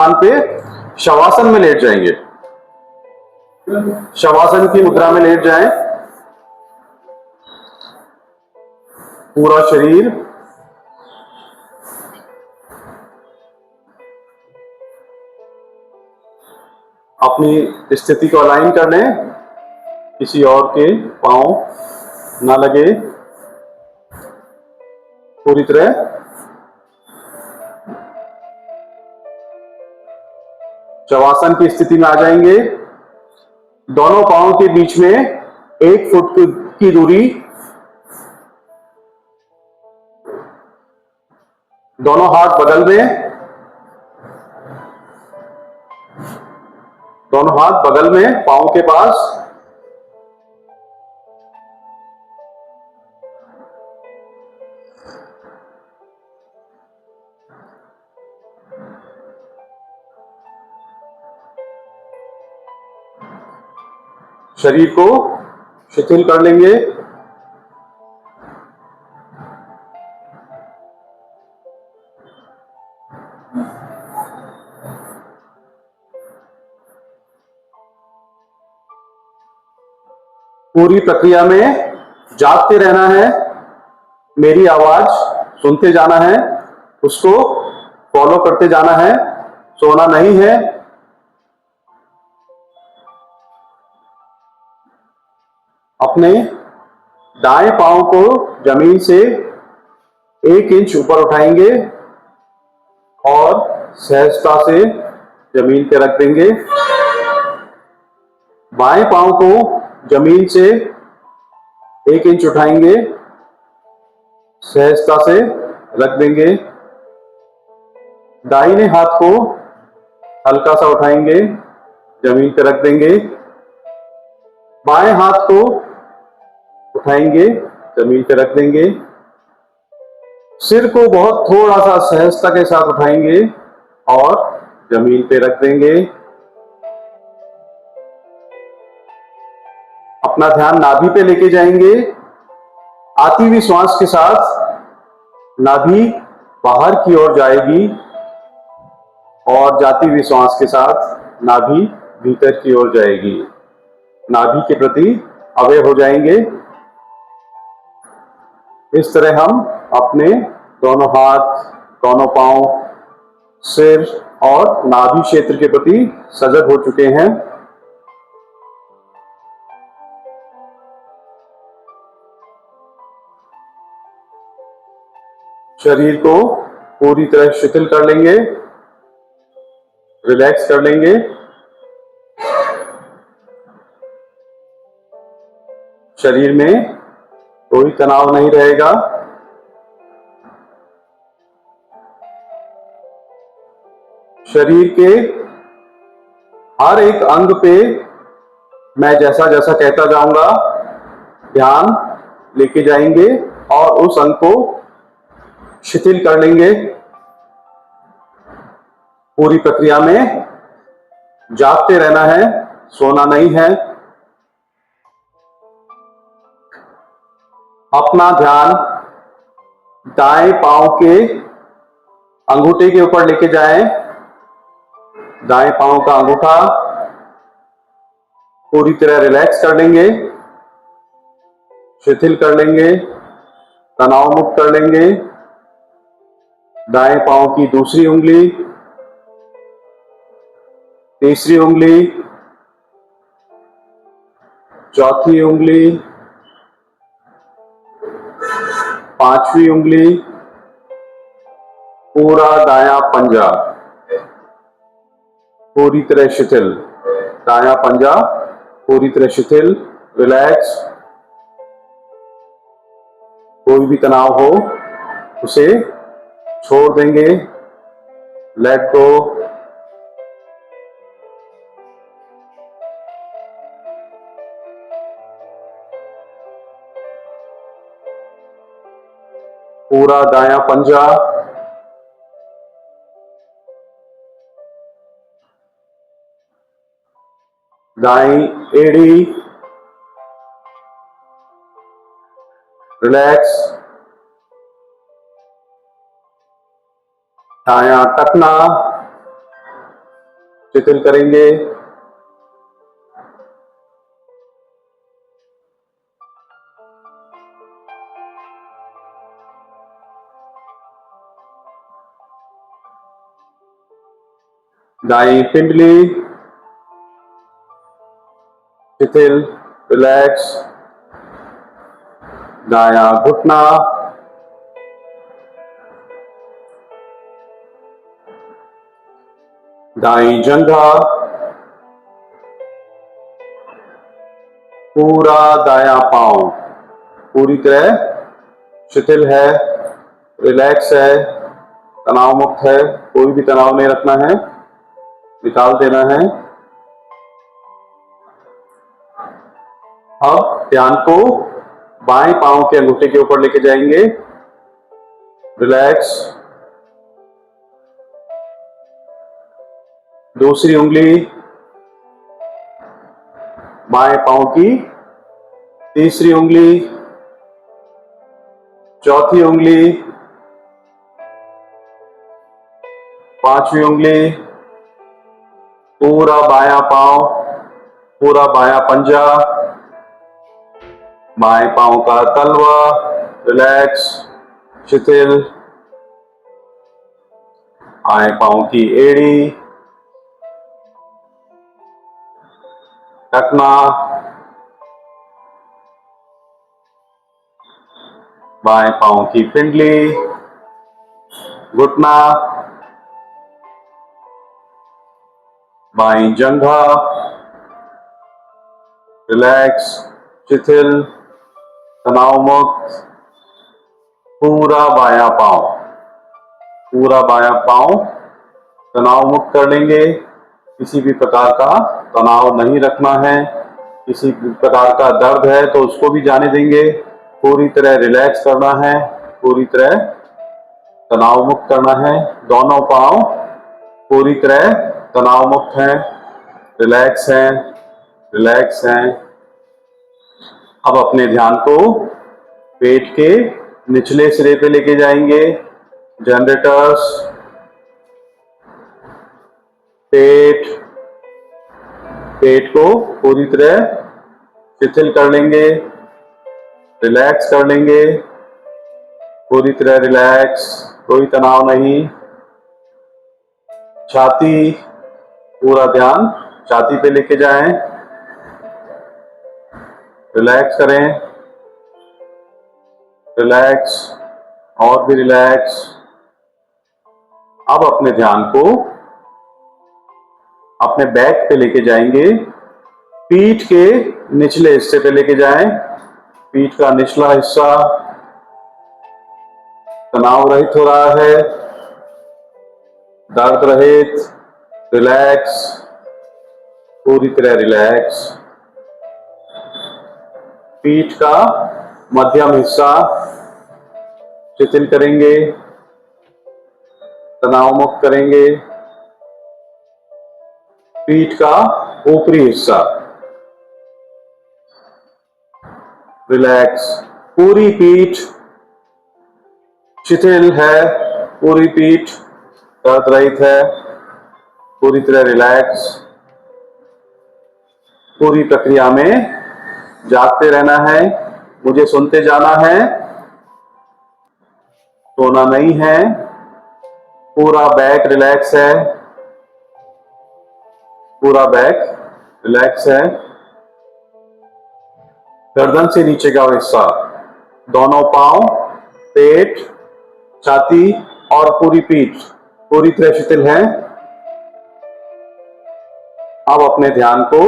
स्थान पे शवासन में लेट जाएंगे। शवासन की मुद्रा में लेट जाएं। पूरा शरीर अपनी स्थिति को अलाइन कर लें, किसी और के पांव ना लगे। पूरी तरह शवासन की स्थिति में आ जाएंगे। दोनों पांव के बीच में 1 फुट की दूरी, दोनों हाथ बगल में, दोनों हाथ बगल में पांव के पास। शरीर को शिथिल कर लेंगे। पूरी प्रक्रिया में जागते रहना है, मेरी आवाज सुनते जाना है, उसको फॉलो करते जाना है, सोना नहीं है। अपने दाएं पांव को जमीन से 1 इंच ऊपर उठाएंगे और सहजता से जमीन पे रख देंगे। बाएं पांव को जमीन से 1 इंच उठाएंगे, सहजता से रख देंगे। दाहिने हाथ को हल्का सा उठाएंगे, जमीन पर रख देंगे। बाएं हाथ को उठाएंगे, जमीन पर रख देंगे। सिर को बहुत थोड़ा सा सहजता के साथ उठाएंगे और जमीन पे रख देंगे। अपना ध्यान नाभि पे लेके जाएंगे। आती हुई श्वास के साथ नाभि बाहर की ओर जाएगी और जाती हुई श्वास के साथ नाभि भीतर की ओर जाएगी। नाभि के प्रति अवेयर हो जाएंगे। इस तरह हम अपने दोनों हाथ, दोनों पांव, सिर और नाभि क्षेत्र के प्रति सजग हो चुके हैं। शरीर को पूरी तरह शिथिल कर लेंगे, रिलैक्स कर लेंगे। शरीर में कोई तनाव नहीं रहेगा। शरीर के हर एक अंग पे मैं जैसा जैसा कहता जाऊंगा ध्यान लेके जाएंगे और उस अंग को शिथिल कर लेंगे। पूरी प्रक्रिया में जागते रहना है, सोना नहीं है। अपना ध्यान दाएं पांव के अंगूठे के ऊपर लेके जाएं। दाएं पांव का अंगूठा पूरी तरह रिलैक्स कर लेंगे, शिथिल कर लेंगे, तनाव मुक्त कर लेंगे। दाएं पांव की दूसरी उंगली, तीसरी उंगली, चौथी उंगली, पांचवी उंगली, पूरा दायां पंजा पूरी तरह शिथिल। दायां पंजा पूरी तरह शिथिल, रिलैक्स। कोई भी तनाव हो उसे छोड़ देंगे, लेट गो। पूरा दायां पंजा, दाईं एड़ी, रिलैक्स। दायां टखना, शिथिल करेंगे। दाएं पिंडली शिथिल, रिलैक्स। दायां घुटना, दाईं जंघा, पूरा दायां पांव पूरी तरह शिथिल है, रिलैक्स है, तनाव मुक्त है, कोई भी तनाव नहीं रखना है, निकाल देना है। अब ध्यान को बाएं पांव के अंगूठे के ऊपर लेके जाएंगे, रिलैक्स। दूसरी उंगली बाएं पांव की, तीसरी उंगली, चौथी उंगली, पांचवी उंगली, पूरा बायां पांव, पूरा बायां पंजा, बाएं पांव का तलवा, रिलैक्स, शिथिल। बाएं पांव की एड़ी, टखना, बाएं पांव की पिंडली, घुटना, बाईं जंघा, रिलैक्स, शिथिल, तनाव मुक्त, पूरा बायां पांव, पूरा बायां पांव तनाव मुक्त कर लेंगे। किसी भी प्रकार का तनाव नहीं रखना है, किसी भी प्रकार का दर्द है तो उसको भी जाने देंगे। पूरी तरह रिलैक्स करना है, पूरी तरह तनाव मुक्त करना है। दोनों पांव पूरी तरह तनाव मुक्त हैं, रिलैक्स हैं, रिलैक्स हैं। अब अपने ध्यान को पेट के निचले सिरे पे लेके जाएंगे। जनरेटर्स, पेट, पेट को पूरी तरह शिथिल कर लेंगे, रिलैक्स कर लेंगे, पूरी तरह रिलैक्स, कोई तनाव नहीं। छाती, पूरा ध्यान छाती पे लेके जाएं, रिलैक्स करें, रिलैक्स और भी रिलैक्स। अब अपने ध्यान को अपने बैक पे लेके जाएंगे, पीठ के निचले हिस्से पे लेके जाएं। पीठ का निचला हिस्सा तनाव रहित हो रहा है, दर्द रहित, रिलैक्स, पूरी तरह रिलैक्स। पीठ का मध्यम हिस्सा शिथिल करेंगे, तनाव मुक्त करेंगे। पीठ का ऊपरी हिस्सा रिलैक्स, पूरी पीठ शिथिल है, पूरी पीठ दर्द रहित है, पूरी तरह रिलैक्स। पूरी प्रक्रिया में जागते रहना है, मुझे सुनते जाना है, सोना नहीं है। पूरा बैक रिलैक्स है, पूरा बैक रिलैक्स है। गर्दन से नीचे का हिस्सा, दोनों पांव, पेट, छाती और पूरी पीठ पूरी तरह शिथिल है। अब अपने ध्यान को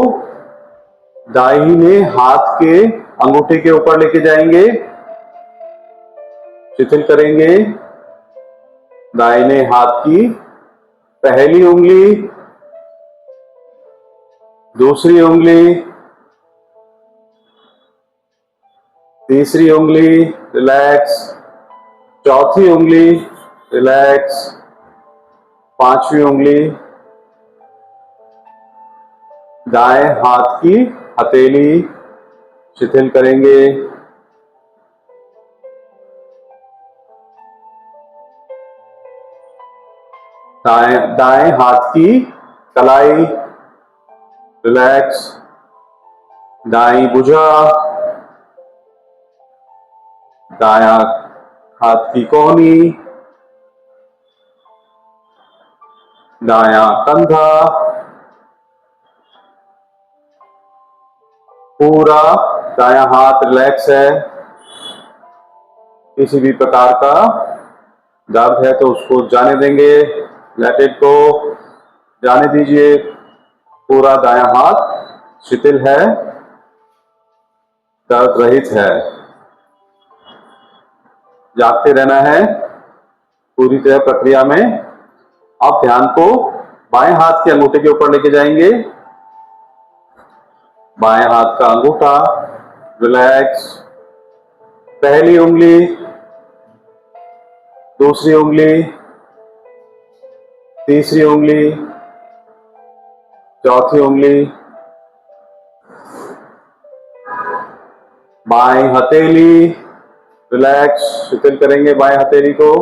दाहिने हाथ के अंगूठे के ऊपर लेके जाएंगे, शिथिल करेंगे। दाहिने हाथ की पहली उंगली, दूसरी उंगली, तीसरी उंगली, रिलैक्स, चौथी उंगली, रिलैक्स, पांचवी उंगली, दाएं हाथ की हथेली शिथिल करेंगे। दाएं हाथ की कलाई रिलैक्स, दाई भुजा, दायां हाथ की कोहनी, दायां कंधा, पूरा दायां हाथ रिलैक्स है। किसी भी प्रकार का दर्द है तो उसको जाने देंगे, लेट इट गो, जाने दीजिए। पूरा दायां हाथ शिथिल है, दर्द रहित है। जागते रहना है पूरी तरह प्रक्रिया में। आप ध्यान को बाएं हाथ के अंगूठे के ऊपर लेके जाएंगे। बाएं हाथ का अंगूठा रिलैक्स, पहली उंगली, दूसरी उंगली, तीसरी उंगली, चौथी उंगली, बाएं हथेली रिलैक्स, शिथिल करेंगे बाएं हथेली को।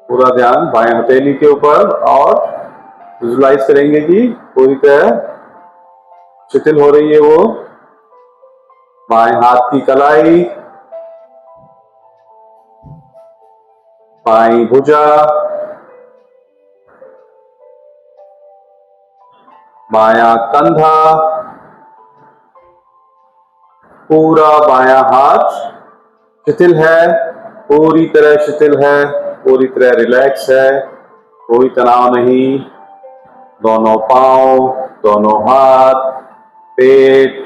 पूरा ध्यान बाएं हथेली के ऊपर और विजुलाइज करेंगे कि पूरी तरह शिथिल हो रही है वो। बाएं हाथ की कलाई, बाईं भुजा, बायां कंधा, पूरा बायां हाथ शिथिल है, पूरी तरह शिथिल है, पूरी तरह रिलैक्स है, कोई तनाव नहीं। दोनों पांव, दोनों हाथ, पेट,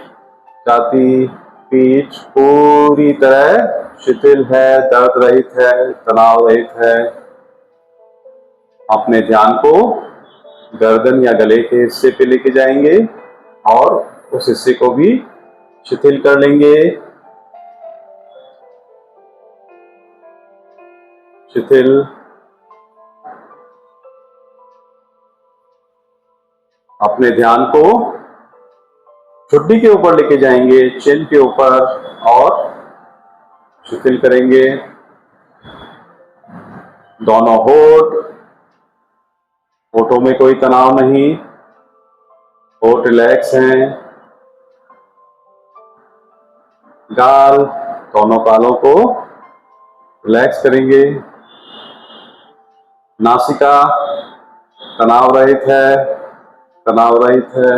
छाती, पीठ पूरी तरह शिथिल है, दर्द रहित है, तनाव रहित है। अपने ध्यान को गर्दन या गले के हिस्से पे लेके जाएंगे और उस हिस्से को भी शिथिल कर लेंगे। शिथिल, अपने ध्यान को ठुड्डी के ऊपर लेके जाएंगे, चिन के ऊपर, और शिथिल करेंगे। दोनों होठ, होठों में कोई तनाव नहीं, होठ रिलैक्स हैं। गाल, दोनों गालों को रिलैक्स करेंगे। नासिका तनाव रहित है, तनाव रहित है।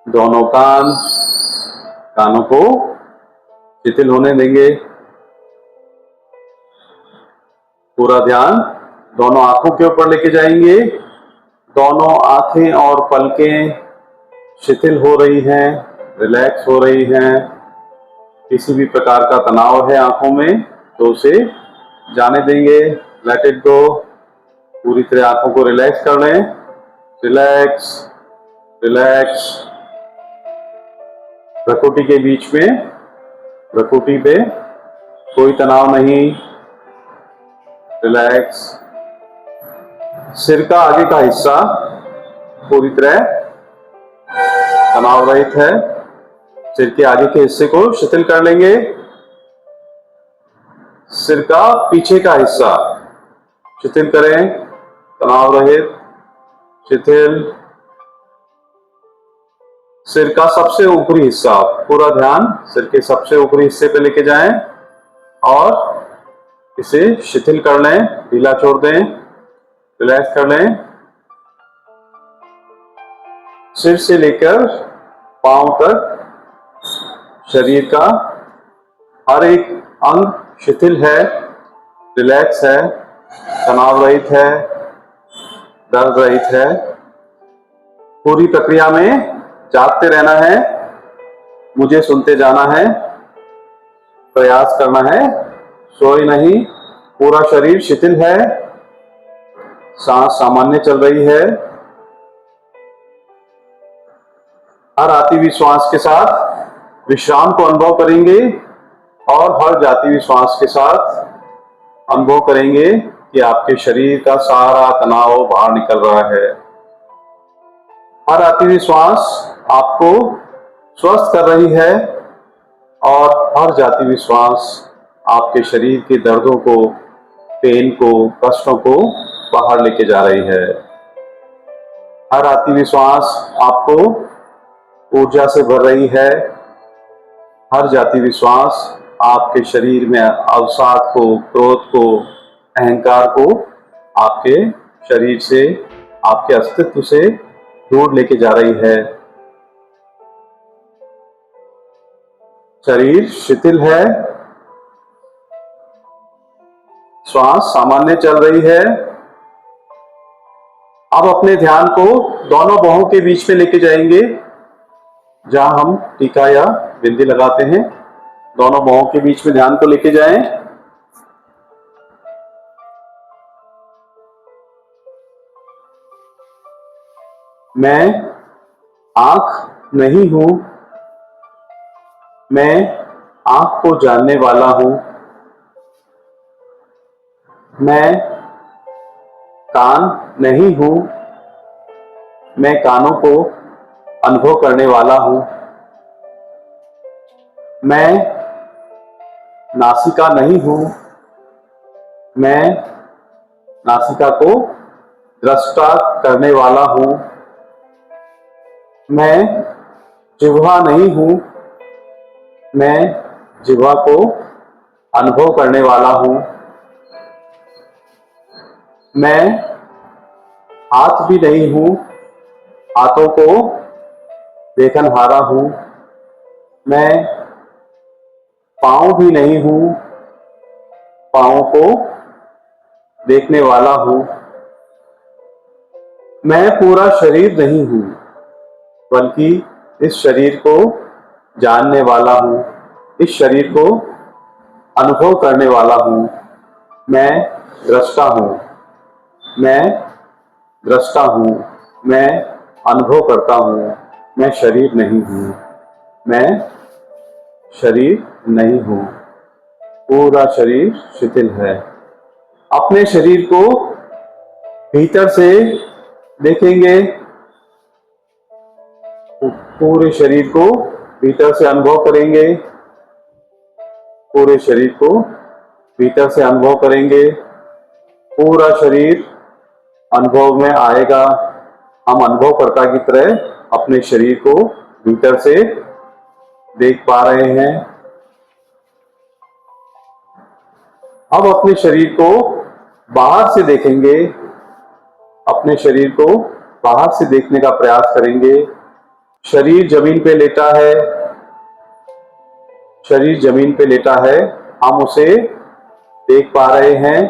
दोनों कान, कानों को शिथिल होने देंगे। पूरा ध्यान दोनों आंखों के ऊपर लेके जाएंगे। दोनों आंखें और पलकें शिथिल हो रही हैं, रिलैक्स हो रही हैं। किसी भी प्रकार का तनाव है आंखों में तो उसे जाने देंगे, लेट इट गो। पूरी तरह आंखों को रिलैक्स कर लें, रिलैक्स रिलैक्स। प्रकृति के बीच में, प्रकृति पे कोई तनाव नहीं, रिलैक्स। सिर का आगे का हिस्सा पूरी तरह तनाव रहित है। सिर के आगे के हिस्से को शिथिल कर लेंगे। सिर का पीछे का हिस्सा शिथिल करें, तनाव रहित, शिथिल। सिर का सबसे ऊपरी हिस्सा, पूरा ध्यान सिर के सबसे ऊपरी हिस्से पे लेके जाएं और इसे शिथिल कर लें, ढीला छोड़ दें, रिलैक्स कर लें। सिर से लेकर पांव तक शरीर का हर एक अंग शिथिल है, रिलैक्स है, तनाव रहित है, दर्द रहित है। पूरी प्रक्रिया में जागते रहना है, मुझे सुनते जाना है, प्रयास करना है, सोए नहीं। पूरा शरीर शिथिल है, सांस सामान्य चल रही है। हर आती हुई श्वास के साथ विश्राम को अनुभव करेंगे और हर जाती हुई श्वास के साथ अनुभव करेंगे कि आपके शरीर का सारा तनाव बाहर निकल रहा है। हर आती हुई श्वास आपको स्वस्थ कर रही है और हर जाती हुई श्वास आपके शरीर के दर्दों को, पेन को, कष्टों को बाहर लेके जा रही है। हर आती हुई श्वास आपको ऊर्जा से भर रही है। हर जाती हुई श्वास आपके शरीर में अवसाद को, क्रोध को, अहंकार को आपके शरीर से, आपके अस्तित्व से दूर लेके जा रही है। शरीर शिथिल है, श्वास सामान्य चल रही है। अब अपने ध्यान को दोनों बाहों के बीच में लेके जाएंगे, जहां हम टीका या बिंदी लगाते हैं। दोनों बाहों के बीच में ध्यान को लेके जाएं। मैं आंख नहीं हूं, मैं आंख को जानने वाला हूं। मैं कान नहीं हूं, मैं कानों को अनुभव करने वाला हूं। मैं नासिका नहीं हूं, मैं नासिका को दृष्टा करने वाला हूं। मैं जिह्वा नहीं हूं, मैं जिह्वा को अनुभव करने वाला हूं। मैं हाथ भी नहीं हूं, हाथों को देखनहारा हूं। मैं पांव भी नहीं हूं, पांवों को देखने वाला हूं। मैं पूरा शरीर नहीं हूं, बल्कि इस शरीर को जानने वाला हूं, इस शरीर को अनुभव करने वाला हूं। मैं दृष्टा हूं, मैं दृष्टा हूं, मैं अनुभव करता हूं। मैं शरीर नहीं हूं, मैं शरीर नहीं हूं। पूरा शरीर शिथिल है। अपने शरीर को भीतर से देखेंगे, पूरे शरीर को भीतर से अनुभव करेंगे, पूरे शरीर को भीतर से अनुभव करेंगे। पूरा शरीर अनुभव में आएगा। हम अनुभवकर्ता की तरह अपने शरीर को भीतर से देख पा रहे हैं। अब अपने शरीर को बाहर से देखेंगे, अपने शरीर को बाहर से देखने का प्रयास करेंगे। शरीर जमीन पे लेटा है, शरीर जमीन पे लेटा है, हम उसे देख पा रहे हैं।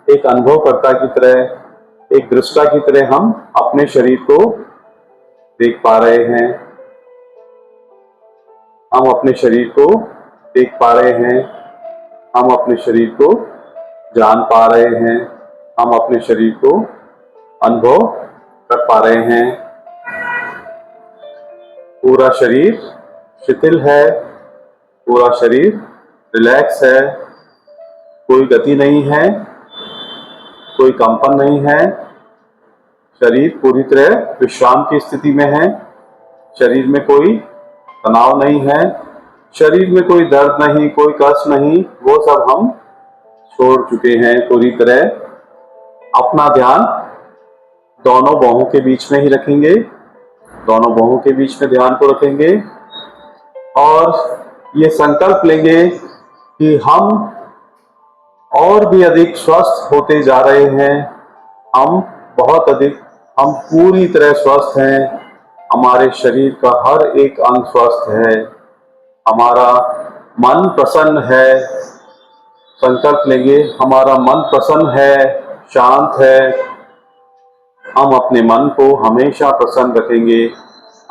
एक अनुभवकर्ता की तरह, एक दृष्टा की तरह हम अपने शरीर को देख पा रहे हैं। हम अपने शरीर को देख पा रहे हैं, हम अपने शरीर को जान पा रहे हैं, हम अपने शरीर को अनुभव कर पा रहे हैं। पूरा शरीर शिथिल है, पूरा शरीर रिलैक्स है। कोई गति नहीं है, कोई कंपन नहीं है। शरीर पूरी तरह विश्राम की स्थिति में है। शरीर में कोई तनाव नहीं है, शरीर में कोई दर्द नहीं, कोई कष्ट नहीं, वो सब हम छोड़ चुके हैं पूरी तरह। अपना ध्यान दोनों बाहों के बीच में ही रखेंगे, दोनों बाहों के बीच में ध्यान को रखेंगे और ये संकल्प लेंगे कि हम और भी अधिक स्वस्थ होते जा रहे हैं। हम बहुत अधिक, हम पूरी तरह स्वस्थ हैं। हमारे शरीर का हर एक अंग स्वस्थ है। हमारा मन प्रसन्न है। संकल्प लेंगे, हमारा मन प्रसन्न है, शांत है। हम अपने मन को हमेशा प्रसन्न रखेंगे।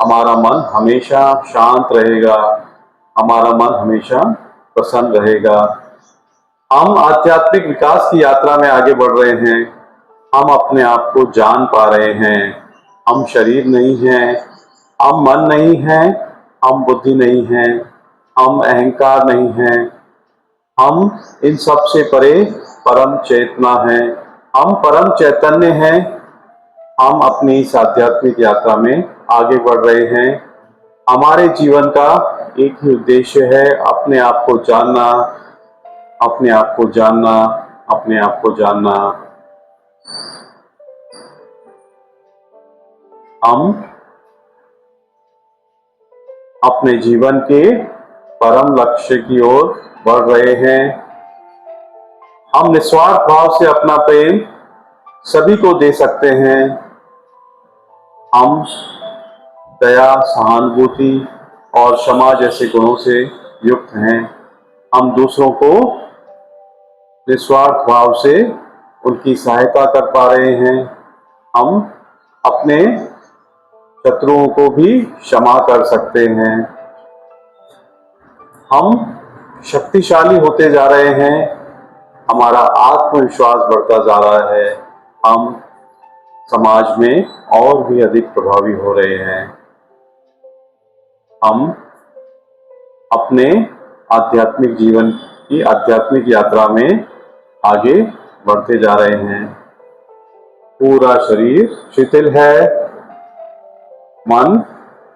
हमारा मन हमेशा शांत रहेगा, हमारा मन हमेशा प्रसन्न रहेगा। हम आध्यात्मिक विकास की यात्रा में आगे बढ़ रहे हैं। हम अपने आप को जान पा रहे हैं। हम शरीर नहीं हैं, हम मन नहीं हैं, हम बुद्धि नहीं हैं, हम अहंकार नहीं हैं। हम इन सब से परे परम चेतना हैं। हम परम चैतन्य हैं। हम अपनी इस आध्यात्मिक यात्रा में आगे बढ़ रहे हैं। हमारे जीवन का एक ही उद्देश्य है, अपने आप को जानना, अपने आप को जानना, अपने आप को जानना। हम अपने जीवन के परम लक्ष्य की ओर बढ़ रहे हैं। हम निस्वार्थ भाव से अपना प्रेम सभी को दे सकते हैं। हम दया, सहानुभूति और क्षमा जैसे गुणों से युक्त हैं। हम दूसरों को निस्वार्थ भाव से उनकी सहायता कर पा रहे हैं। हम अपने शत्रुओं को भी क्षमा कर सकते हैं। हम शक्तिशाली होते जा रहे हैं। हमारा आत्मविश्वास बढ़ता जा रहा है। हम समाज में और भी अधिक प्रभावी हो रहे हैं। हम अपने आध्यात्मिक जीवन की आध्यात्मिक यात्रा में आगे बढ़ते जा रहे हैं। पूरा शरीर शिथिल है, मन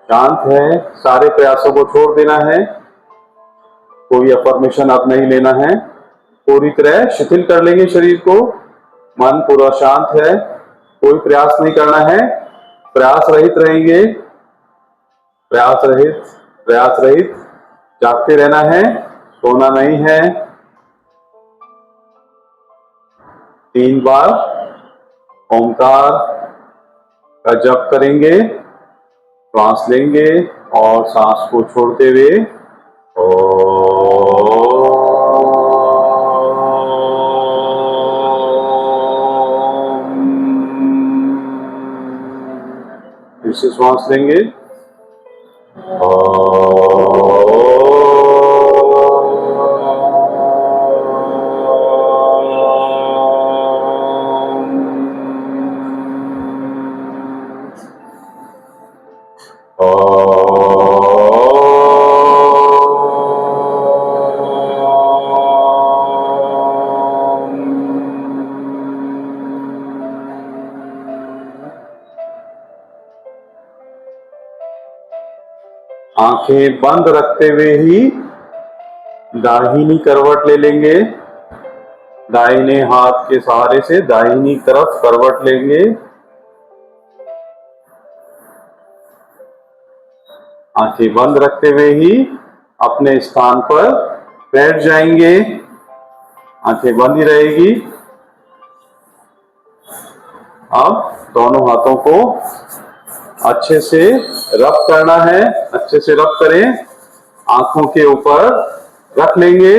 शांत है। सारे प्रयासों को छोड़ देना है। कोई अफर्मेशन अब नहीं लेना है। पूरी तरह शिथिल कर लेंगे शरीर को। मन पूरा शांत है, कोई प्रयास नहीं करना है। प्रयास रहित रहेंगे, प्रयास रहित जागते रहना है, सोना नहीं है। 3 बार ओंकार का जप करेंगे। श्वास लेंगे और सांस को छोड़ते हुए फिर से श्वास लेंगे। आंखें बंद रखते हुए ही दाहिनी करवट ले लेंगे। दाहिने हाथ के सहारे से दाहिनी तरफ करवट लेंगे। आंखें बंद रखते हुए ही अपने स्थान पर बैठ जाएंगे। आंखें बंद ही रहेगी। अब दोनों हाथों को अच्छे से रब करना है। अच्छे से रब करें। आंखों के ऊपर रख लेंगे।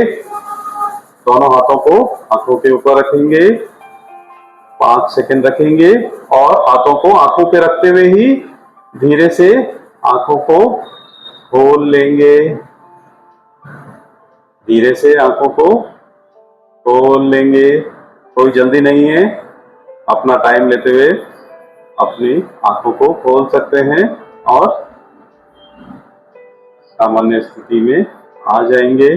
दोनों हाथों को आंखों के ऊपर रखेंगे। 5 सेकंड रखेंगे और हाथों को आंखों पे रखते हुए ही धीरे से आंखों को खोल लेंगे। धीरे से आंखों को खोल लेंगे। कोई जल्दी नहीं है। अपना टाइम लेते हुए अपनी आंखों को खोल सकते हैं और सामान्य स्थिति में आ जाएंगे।